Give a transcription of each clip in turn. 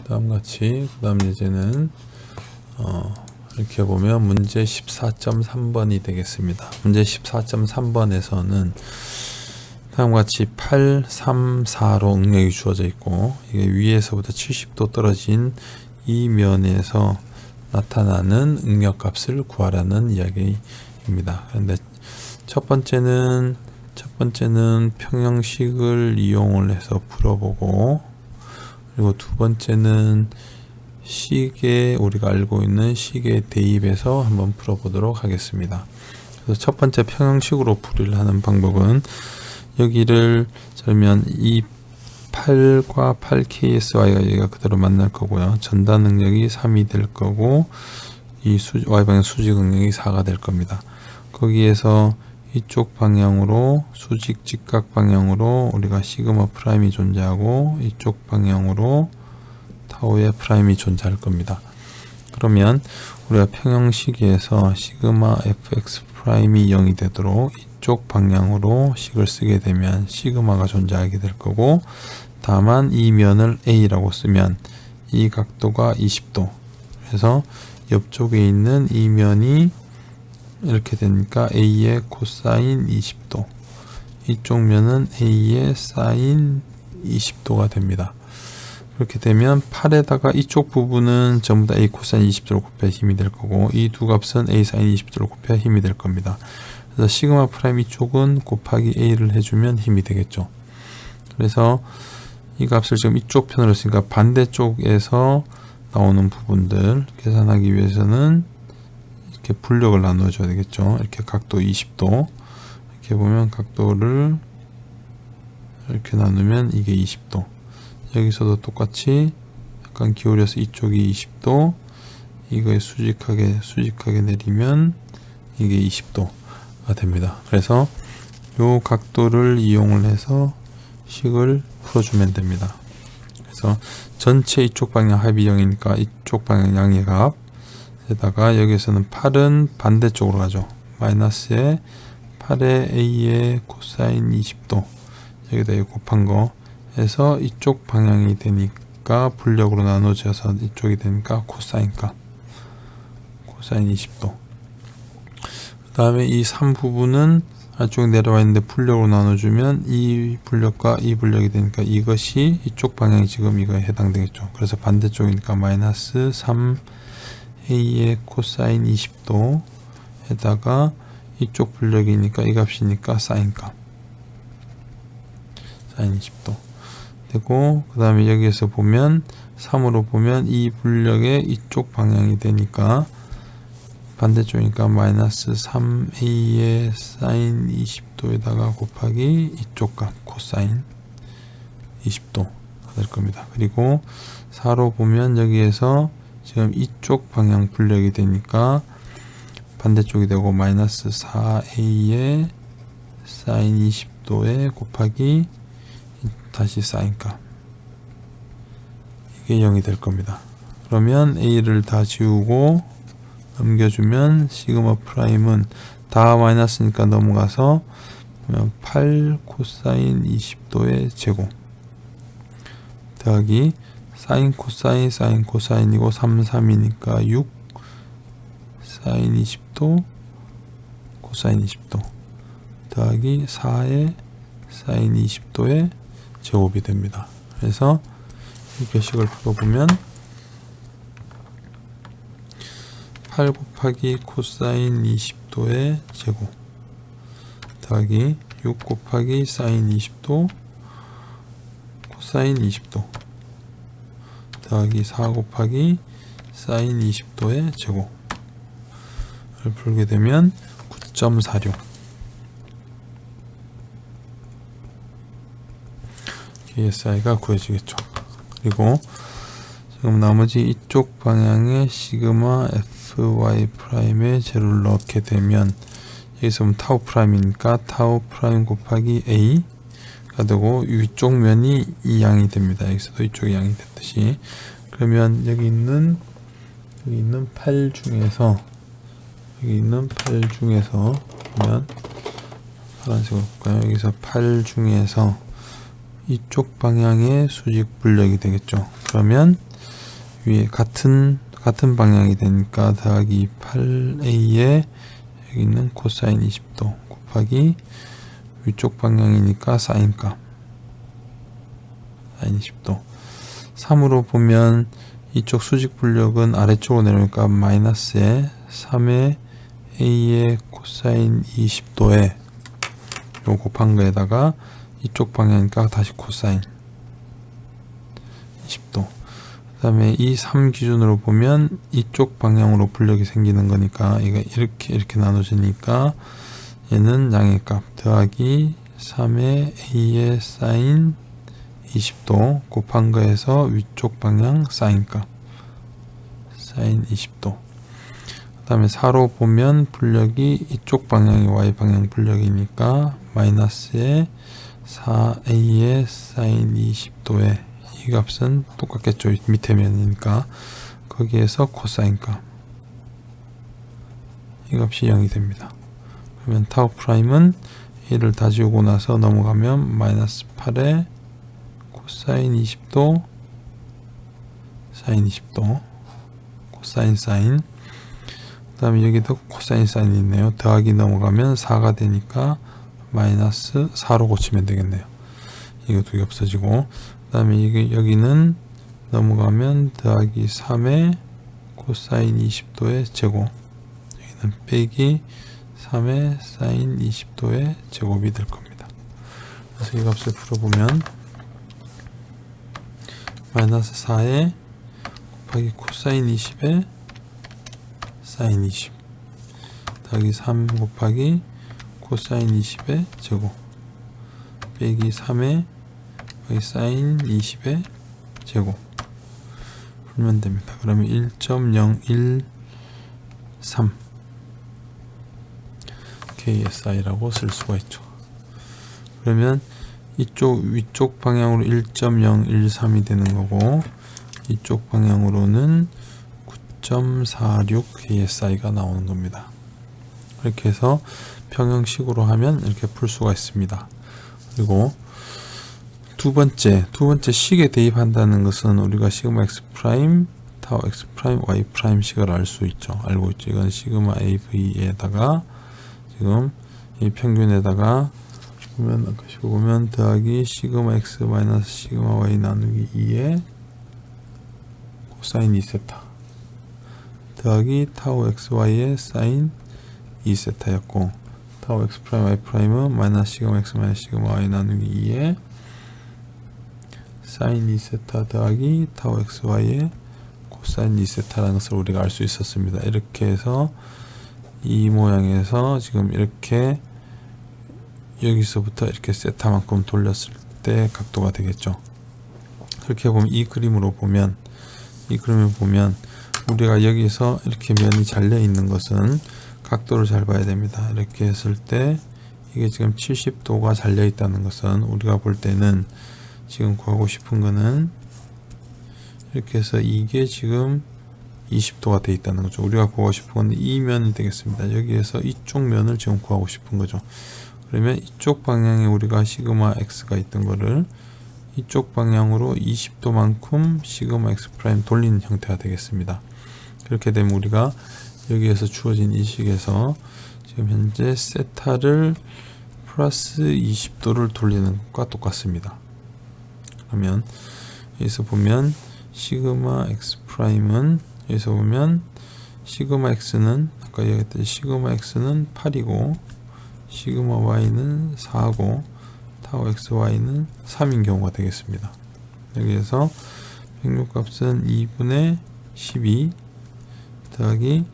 다음 같이 그 다음 예제는 이렇게 보면 문제 14.3번이 되겠습니다. 문제 14.3번에서는 다음과 같이 8, 3, 4로 응력이 주어져 있고 이게 위에서부터 70도 떨어진 이 면에서 나타나는 응력 값을 구하라는 이야기입니다. 그런데 첫 번째는 평형식을 이용을 해서 풀어보고, 그리고 두 번째는 식에 우리가 알고 있는 식에 대입해서 한번 풀어보도록 하겠습니다. 그래서 첫 번째 평형식으로 풀이를 하는 방법은 여기를 그러면 이 8과 8KSY가 여기가 그대로 만날 거고요. 전단 응력이 3이 될 거고 이 Y방향 수직 응력이 4가 될 겁니다. 거기에서 이쪽 방향으로 수직 직각 방향으로 우리가 시그마 프라임이 존재하고 이쪽 방향으로 타우의 프라임이 존재할 겁니다. 그러면 우리가 평형식에서 시그마 fx 프라임이 0이 되도록 이쪽 방향으로 식을 쓰게 되면 시그마가 존재하게 될 거고, 다만 이 면을 A라고 쓰면 이 각도가 20도, 그래서 옆쪽에 있는 이 면이 이렇게 되니까 A의 코사인 20도, 이쪽 면은 A의 사인 20도가 됩니다. 그렇게 되면 8에다가 이쪽 부분은 전부 다 A 코사인 20도를 곱해야 힘이 될 거고 이 두 값은 A 사인 20도를 곱해야 힘이 될 겁니다. 그래서 시그마 프라임 이쪽은 곱하기 A를 해주면 힘이 되겠죠. 그래서 이 값을 지금 이쪽 편으로 쓰니까 반대쪽에서 나오는 부분들 계산하기 위해서는 이렇게 분력을 나눠줘야 되겠죠. 이렇게 각도 20도, 이렇게 보면 각도를 이렇게 나누면 이게 20도, 여기서도 똑같이 약간 기울여서 이쪽이 20도, 이거에 수직하게 내리면 이게 20도가 됩니다. 그래서 요 각도를 이용을 해서 식을 풀어주면 됩니다. 그래서 전체 이쪽 방향 합이 0이니까 이쪽 방향 양의 값 에다가 여기서는 8은 반대쪽으로 가죠. 마이너스에 8의 A의 코사인 20도 여기다 곱한 거 해서 이쪽 방향이 되니까 분력으로 나눠져서 이쪽이 되니까 코사인 값, 코사인 20도. 그 다음에 이 3 부분은 아래쪽에 내려와 있는데 분력으로 나눠주면 이 분력과 이 분력이 되니까 이것이 이쪽 방향이 지금 이거에 해당되겠죠. 그래서 반대쪽이니까 마이너스 3 A의 코사인 20도 에다가 이쪽 분력이니까 이 값이니까 사인 값, 사인 20도 되고, 그 다음에 여기에서 보면 3으로 보면 이 분력의 이쪽 방향이 되니까 반대쪽이니까 마이너스 3A의 사인 20도에다가 곱하기 이쪽 값 코사인 20도가 될 겁니다. 그리고 4로 보면 여기에서 지금 이쪽 방향 분력이 되니까 반대쪽이 되고 마이너스 4A의 사인 20도에 곱하기 다시 사인 값, 이게 0이 될 겁니다. 그러면 A를 다 지우고 넘겨주면 시그마 프라임은 다 마이너스니까 넘어가서 8 코사인 20도의 제곱 더하기 사인 코사인 사인 코사인이고 3, 3이니까 6 사인 20도 코사인 20도 더하기 4의 사인 20도의 제곱이 됩니다. 그래서 이렇게 식을 풀어보면 8 곱하기 코사인 20도의 제곱 더하기 6 곱하기 사인 20도 코사인 20도 더하기 4 곱하기 사인 20도의 제곱을 풀게 되면 9.46 KSI가 구해지겠죠. 그리고 지금 나머지 이쪽 방향의 시그마 FY 프라임에 제로를 넣게 되면 여기서 보면 타우 프라임이니까 타우 프라임 곱하기 A가 되고 위쪽 면이 이 양이 됩니다. 여기서도 이쪽이 양이 됐듯이. 그러면 여기 있는 8 중에서 보면 파란색으로 볼까요? 여기서 8 중에서 이쪽 방향의 수직 분력이 되겠죠. 그러면 위에 같은 방향이 되니까 더하기 8a에 여기 있는 코사인 20도 곱하기 위쪽 방향이니까 사인 값 사인 20도 3으로 보면 이쪽 수직 분력은 아래쪽으로 내려오니까 마이너스에 3의 a의 코사인 20도에 요 곱한 거에다가 이쪽 방향이니까 다시 코사인 20도 그 다음에 이 3 기준으로 보면 이쪽 방향으로 분력이 생기는 거니까 이거 이렇게 나눠지니까 얘는 양의 값 더하기 3의 a의 사인 20도 곱한 거에서 위쪽 방향 사인 값 사인 20도 그 다음에 4로 보면 분력이 이쪽 방향이 y 방향 분력이니까 마이너스의 4a의 사인 20도에 이 값은 똑같겠죠. 밑에 면이니까 거기에서 코사인 값 이 값이 0이 됩니다. 그러면 타우 프라임은 얘를 다 지우고 나서 넘어가면 마이너스 8에 코사인 20도 사인 20도 코사인 사인 그 다음에 여기도 코사인 사인이 있네요. 더하기 넘어가면 4가 되니까 마이너스 4로 고치면 되겠네요. 이거 두 개 없어지고 그 다음에 여기는 넘어가면 더하기 3의 코사인 20도의 제곱 여기는 빼기 3의 사인 20도의 제곱이 될 겁니다. 그래서 이 값을 풀어보면 마이너스 4에 곱하기 코사인 20에 사인 20 더하기 3 곱하기 코사인 20의 제곱 빼기 3의 사인 20의 제곱 풀면 됩니다. 그러면 1.013 KSI라고 쓸 수가 있죠. 그러면 이쪽 위쪽 방향으로 1.013이 되는 거고 이쪽 방향으로는 9.46 KSI가 나오는 겁니다. 이렇게 해서 평형식으로 하면 이렇게 풀 수가 있습니다. 그리고 두 번째 식에 대입한다는 것은 우리가 시그마 x 프라임, 타우 x 프라임, y 프라임 식을 알고 있죠. 이건 시그마 av에다가 지금 이 평균에다가 보면 아까 보면 더하기 시그마 x 마이너스 시그마 y 나누기 2에 코사인 2세타 더하기 타우 xy의 사인 2세타였고 타우 x 프라임 y 프라임은 마이너스 시그마 x 마이너스 시그마 y 나누기 2에 사인 2세타 더하기 타우 xy의 코사인 2세타라는 것을 우리가 알 수 있었습니다. 이렇게 해서 이 모양에서 지금 이렇게 여기서부터 이렇게 세타만큼 돌렸을 때 각도가 되겠죠. 그렇게 보면 이 그림을 보면 우리가 여기서 이렇게 면이 잘려 있는 것은 각도를 잘 봐야 됩니다. 이렇게 했을 때 이게 지금 70도가 잘려 있다는 것은 우리가 볼 때는 지금 구하고 싶은 거는 이렇게 해서 이게 지금 20도가 되어 있다는 거죠. 우리가 구하고 싶은 건 이 면이 되겠습니다. 여기에서 이쪽 면을 지금 구하고 싶은 거죠. 그러면 이쪽 방향에 우리가 시그마 x가 있던 거를 이쪽 방향으로 20도만큼 시그마 x 프라임 돌리는 형태가 되겠습니다. 그렇게 되면 우리가 여기에서 주어진 이 식에서 지금 현재 세타를 플러스 20도를 돌리는 것과 똑같습니다. 그러면 여기서 보면 시그마 x 프라임은 여기서 보면 시그마 x는 아까 얘기했듯이 시그마 x는 8이고 시그마 y는 4고 타우 xy는 3인 경우가 되겠습니다. 여기에서 평균값은 2분의 12 더하기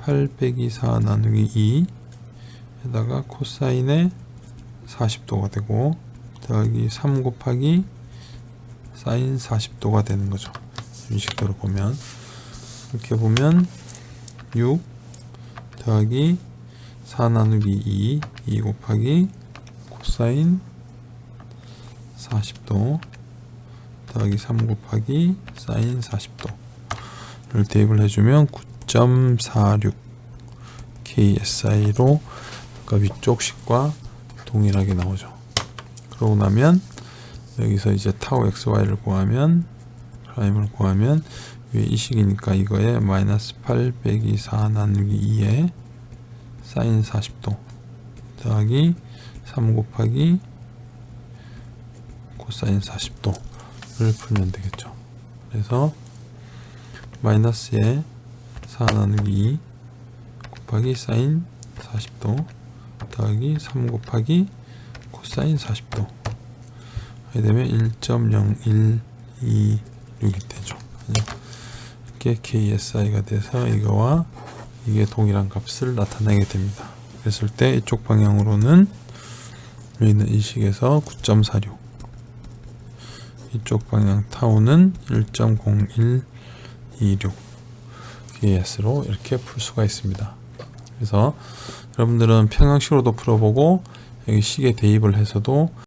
8 빼기 4 나누기 2 에다가 코사인의 40도가 되고 더하기 3 곱하기 사인 40도가 되는 거죠. 이 식대로 보면 이렇게 보면 6 더하기 4 나누기 2 곱하기 코사인 40도 더하기 3 곱하기 사인 40도를 대입을 해주면 9.46 KSI로 아까 위쪽 식과 동일하게 나오죠. 그러고 나면 여기서 이제 타우 XY를 구하면 프라임을 구하면 위에 이 식이니까 이거에 마이너스 8 빼기 4 나누기 2에 사인 40도 더하기 3 곱하기 코사인 40도를 풀면 되겠죠. 그래서 마이너스에 4 나누기 2 곱하기 사인 40도 더하기 3 곱하기 코사인 40도 하게 되면 1.0126이 되죠. 이렇게 KSI가 돼서 이거와 이게 동일한 값을 나타내게 됩니다. 그랬을 때 이쪽 방향으로는 여기 있는 이 식에서 9.46 이쪽 방향 타우는 1.0126 KS로 이렇게 풀 수가 있습니다. 그래서 여러분들은 평형식으로도 풀어보고 여기 식에 대입을 해서도